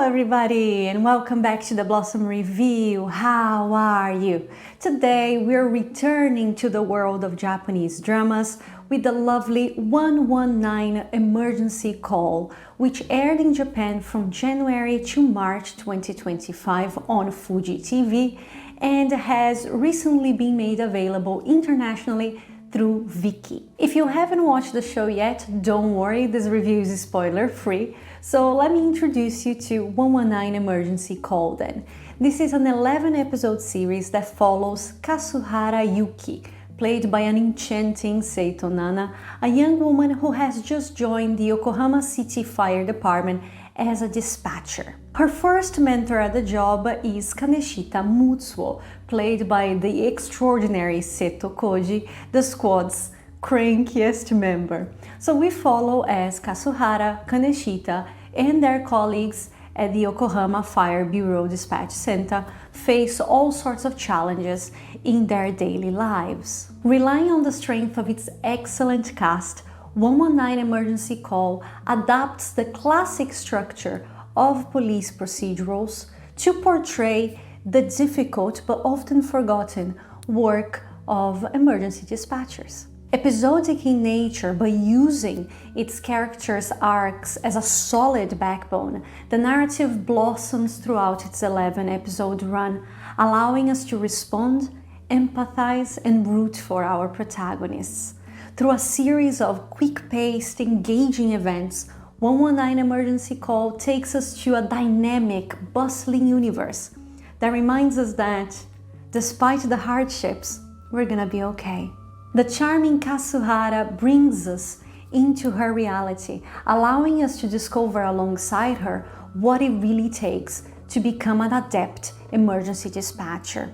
everybody, and welcome back to the Blossom Review. How are you? Today we're returning to the world of Japanese dramas with the lovely 119 Emergency Call, which aired in Japan from January to March 2025 on Fuji TV and has recently been made available internationally through Viki. If you haven't watched the show yet, don't worry, this review is spoiler free. So let me introduce you to 119 Emergency Call then. This is an 11 episode series that follows Kazuhara Yuki, played by an enchanting Seito Nana, a young woman who has just joined the Yokohama City Fire Department as a dispatcher. Her first mentor at the job is Kaneshita Mutsuo, played by the extraordinary Seto Koji, the squad's crankiest member. So we follow as Kazuhara, Kaneshita, and their colleagues at the Yokohama Fire Bureau Dispatch Center face all sorts of challenges in their daily lives. Relying on the strength of its excellent cast, 119 Emergency Call adapts the classic structure of police procedurals to portray the difficult but often forgotten work of emergency dispatchers. Episodic in nature, but using its characters' arcs as a solid backbone, the narrative blossoms throughout its 11-episode run, allowing us to respond, empathize, and root for our protagonists. Through a series of quick-paced, engaging events, 119 Emergency Call takes us to a dynamic, bustling universe that reminds us that, despite the hardships, we're gonna be okay. The charming Kazuhara brings us into her reality, allowing us to discover alongside her what it really takes to become an adept emergency dispatcher.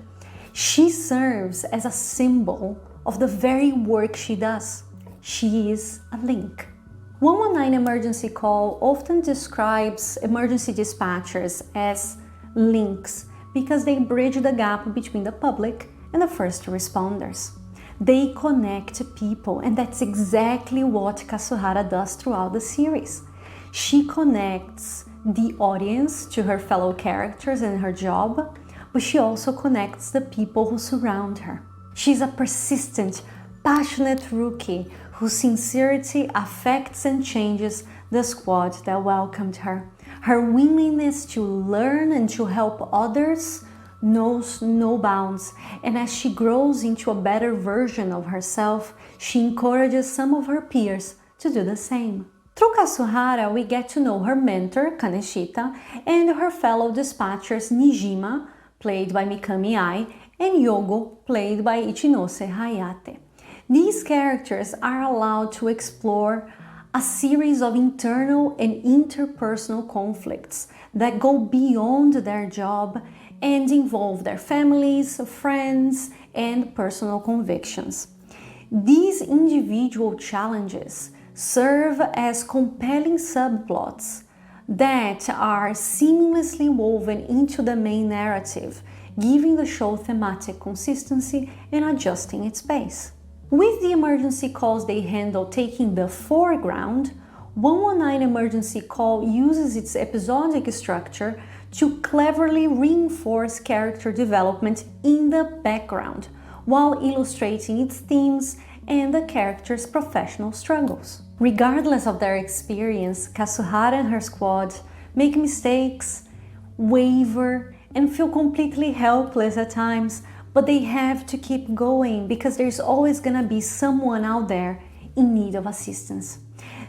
She serves as a symbol of the very work she does. She is a link. 119 Emergency Call often describes emergency dispatchers as links because they bridge the gap between the public and the first responders. They connect people, and that's exactly what Kazuhara does throughout the series. She connects the audience to her fellow characters and her job, but she also connects the people who surround her. She's a persistent, passionate rookie whose sincerity affects and changes the squad that welcomed her. Her willingness to learn and to help others knows no bounds, and as she grows into a better version of herself, she encourages some of her peers to do the same. Through Kazuhara, we get to know her mentor, Kaneshita, and her fellow dispatchers Nijima, played by Mikami Ai, and Yogo, played by Ichinose Hayate. These characters are allowed to explore a series of internal and interpersonal conflicts that go beyond their job and involve their families, friends, and personal convictions. These individual challenges serve as compelling subplots that are seamlessly woven into the main narrative, giving the show thematic consistency and adjusting its pace. With the emergency calls they handle taking the foreground, 119 Emergency Call uses its episodic structure to cleverly reinforce character development in the background, while illustrating its themes and the characters' professional struggles. Regardless of their experience, Kazuhara and her squad make mistakes, waver, and feel completely helpless at times, but they have to keep going because there's always gonna be someone out there in need of assistance.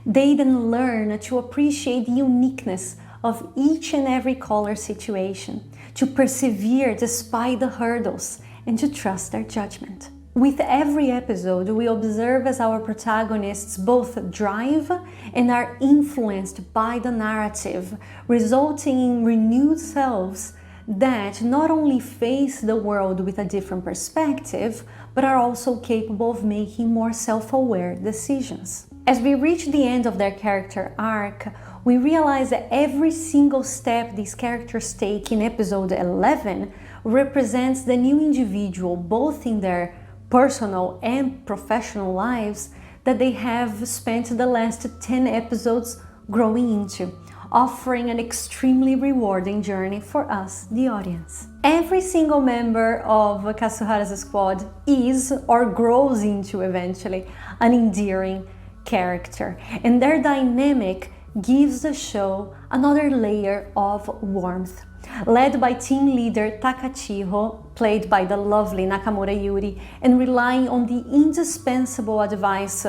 They then learn to appreciate the uniqueness of each and every caller situation, to persevere despite the hurdles, and to trust their judgment. With every episode, we observe as our protagonists both drive and are influenced by the narrative, resulting in renewed selves that not only face the world with a different perspective, but are also capable of making more self-aware decisions. As we reach the end of their character arc, we realize that every single step these characters take in episode 11 represents the new individual, both in their personal and professional lives, that they have spent the last 10 episodes growing into. offering an extremely rewarding journey for us, the audience. Every single member of Kazuhara's squad is or grows into eventually an endearing character, and their dynamic gives the show another layer of warmth. Led by team leader Takachiho, played by the lovely Nakamura Yuri, and relying on the indispensable advice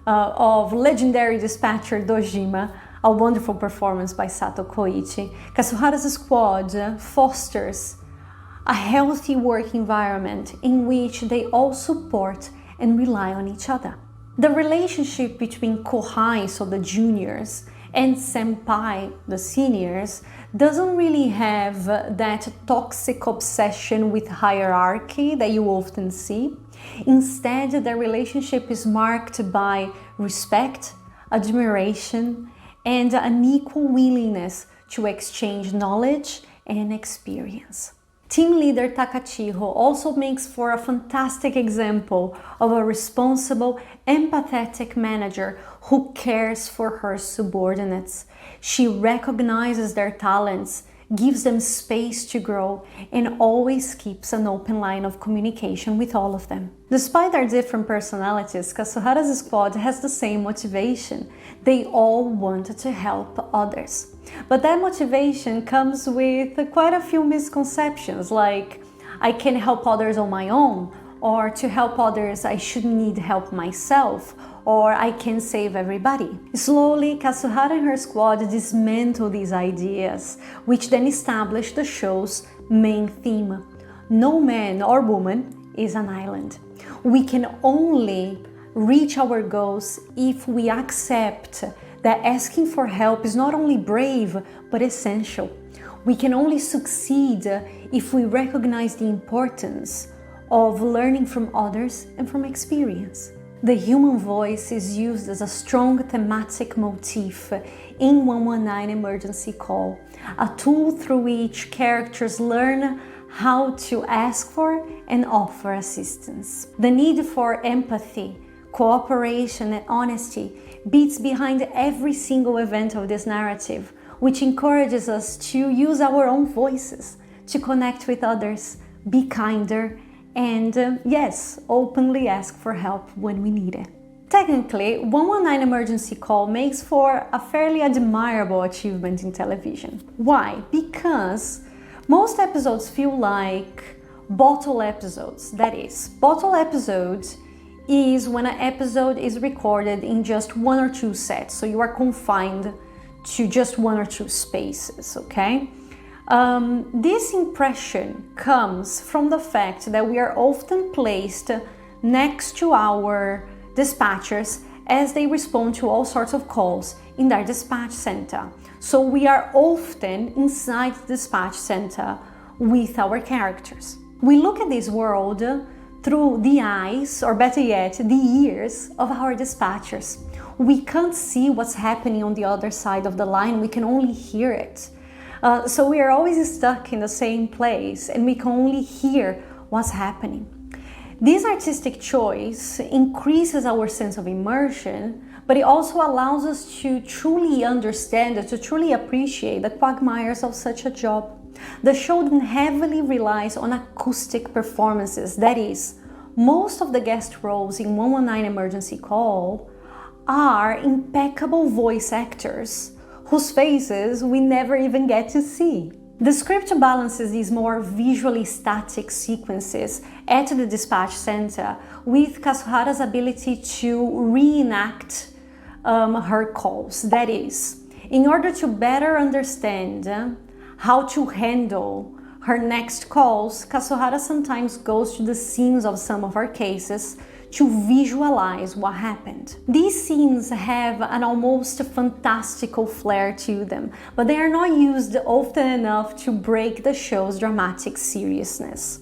of legendary dispatcher Dojima, a wonderful performance by Sato Koichi, Kazuhara's squad fosters a healthy work environment in which they all support and rely on each other. The relationship between Kohai, so the juniors, and Senpai, the seniors, doesn't really have that toxic obsession with hierarchy that you often see. Instead, their relationship is marked by respect, admiration, and an equal willingness to exchange knowledge and experience. Team leader Takachiho also makes for a fantastic example of a responsible, empathetic manager who cares for her subordinates. She recognizes their talents, gives them space to grow, and always keeps an open line of communication with all of them. Despite their different personalities, Kazuhara's squad has the same motivation. They all want to help others. But that motivation comes with quite a few misconceptions, like I can help others on my own, or to help others I shouldn't need help myself, or I can save everybody. Slowly, Kazuhara and her squad dismantle these ideas, which then establish the show's main theme. No man or woman is an island. We can only reach our goals if we accept that asking for help is not only brave, but essential. We can only succeed if we recognize the importance of learning from others and from experience. The human voice is used as a strong thematic motif in 119 Emergency Call, a tool through which characters learn how to ask for and offer assistance. The need for empathy, cooperation, and honesty beats behind every single event of this narrative, which encourages us to use our own voices, to connect with others, be kinder, and yes, openly ask for help when we need it. Technically, 119 Emergency Call makes for a fairly admirable achievement in television. Why? Because most episodes feel like bottle episodes. That is, bottle episodes is when an episode is recorded in just one or two sets, so you are confined to just one or two spaces, okay? This impression comes from the fact that we are often placed next to our dispatchers as they respond to all sorts of calls in their dispatch center. So we are often inside the dispatch center with our characters. We look at this world through the eyes, or better yet, the ears of our dispatchers. We can't see what's happening on the other side of the line, we can only hear it. So we are always stuck in the same place and we can only hear what's happening. This artistic choice increases our sense of immersion, but it also allows us to truly understand, to truly appreciate the quagmires of such a job. The show then heavily relies on acoustic performances. That is, most of the guest roles in 119 Emergency Call are impeccable voice actors whose faces we never even get to see. The script balances these more visually static sequences at the dispatch center with Kazuhara's ability to reenact her calls. That is, in order to better understand how to handle her next calls, Kazuhara sometimes goes to the scenes of some of her cases to visualize what happened. These scenes have an almost fantastical flair to them, but they are not used often enough to break the show's dramatic seriousness.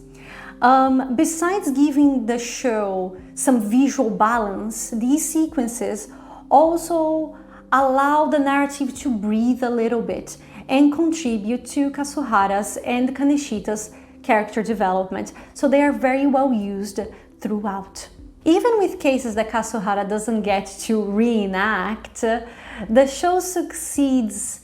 Besides giving the show some visual balance, these sequences also allow the narrative to breathe a little bit and contribute to Kazuhara's and Kaneshita's character development, so they are very well used throughout. Even with cases that Kazuhara doesn't get to reenact, the show succeeds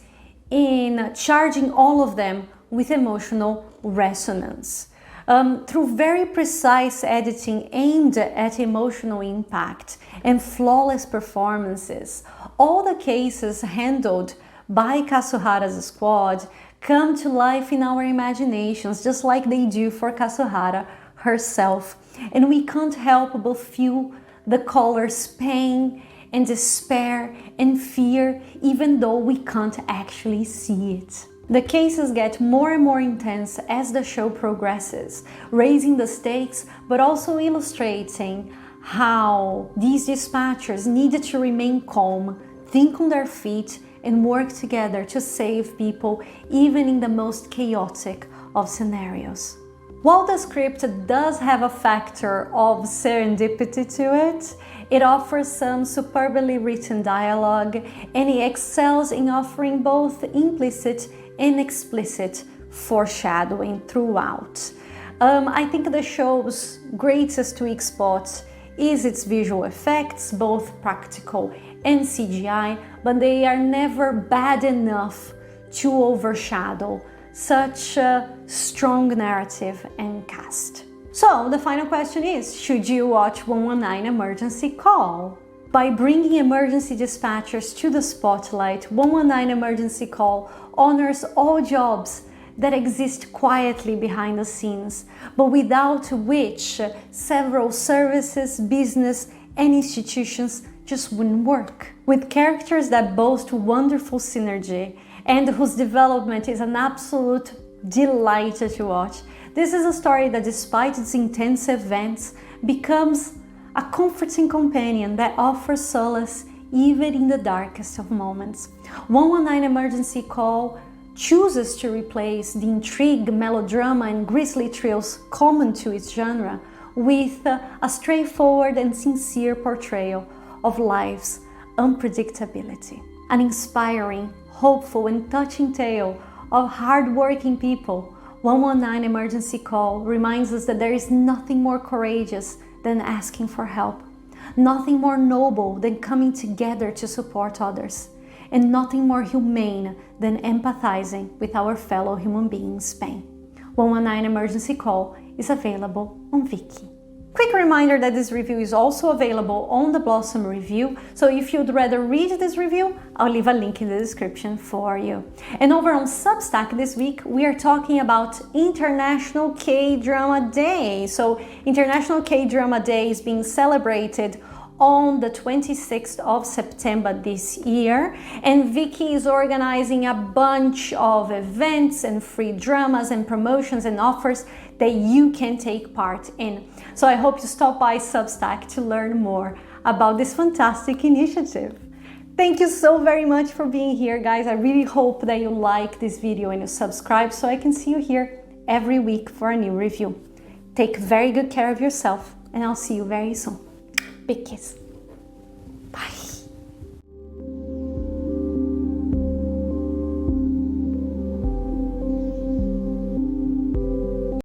in charging all of them with emotional resonance. Through very precise editing aimed at emotional impact and flawless performances, all the cases handled by Kazuhara's squad come to life in our imaginations, just like they do for Kazuhara herself. And we can't help but feel the caller's pain and despair and fear, even though we can't actually see it. The cases get more and more intense as the show progresses, raising the stakes but also illustrating how these dispatchers needed to remain calm, think on their feet, and work together to save people even in the most chaotic of scenarios. While the script does have a factor of serendipity to it, it offers some superbly written dialogue, and it excels in offering both implicit and explicit foreshadowing throughout. I think the show's greatest weak spot is its visual effects, both practical and CGI, but they are never bad enough to overshadow such a strong narrative and cast. So the final question is, should you watch 119 Emergency Call? By bringing emergency dispatchers to the spotlight, 119 Emergency Call honors all jobs that exist quietly behind the scenes, but without which several services, business, and institutions just wouldn't work. With characters that boast wonderful synergy and whose development is an absolute delight to watch, this is a story that, despite its intense events, becomes a comforting companion that offers solace even in the darkest of moments. 119 Emergency Call chooses to replace the intrigue, melodrama, and grisly thrills common to its genre with a straightforward and sincere portrayal of life's unpredictability. An inspiring, hopeful, and touching tale of hard-working people, 119 Emergency Call reminds us that there is nothing more courageous than asking for help, nothing more noble than coming together to support others, and nothing more humane than empathizing with our fellow human beings' pain. 119 Emergency Call is available on Viki. Quick reminder that this review is also available on the Blossom Review, so if you'd rather read this review, I'll leave a link in the description for you. And over on Substack this week, we are talking about International K-Drama Day. So International K-Drama Day is being celebrated on the 26th of September this year, and Viki is organizing a bunch of events and free dramas and promotions and offers that you can take part in. So I hope you stop by Substack to learn more about this fantastic initiative. Thank you so very much for being here, guys. I really hope that you like this video and you subscribe so I can see you here every week for a new review. Take very good care of yourself, and I'll see you very soon. Big kiss. Bye.